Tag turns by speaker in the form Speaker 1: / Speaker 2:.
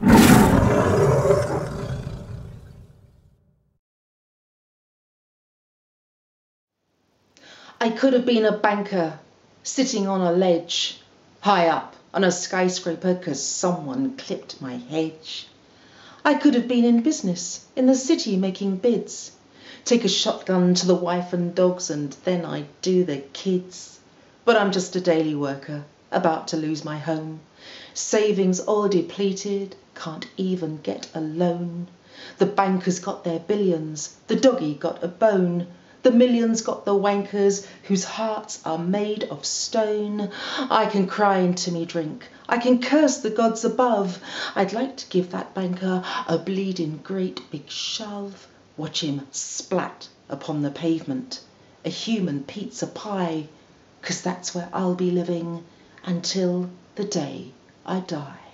Speaker 1: I could have been a banker, sitting on a ledge, high up on a skyscraper 'cause someone clipped my hedge. I could have been in business, in the city making bids, take a shotgun to the wife and dogs and then I'd do the kids. But I'm just a daily worker, about to lose my home. Savings all depleted, can't even get a loan. The bankers got their billions, the doggy got a bone. The millions got the wankers whose hearts are made of stone. I can cry into me drink, I can curse the gods above. I'd like to give that banker a bleeding great big shove. Watch him splat upon the pavement, a human pizza pie, 'cause that's where I'll be living until the day I die.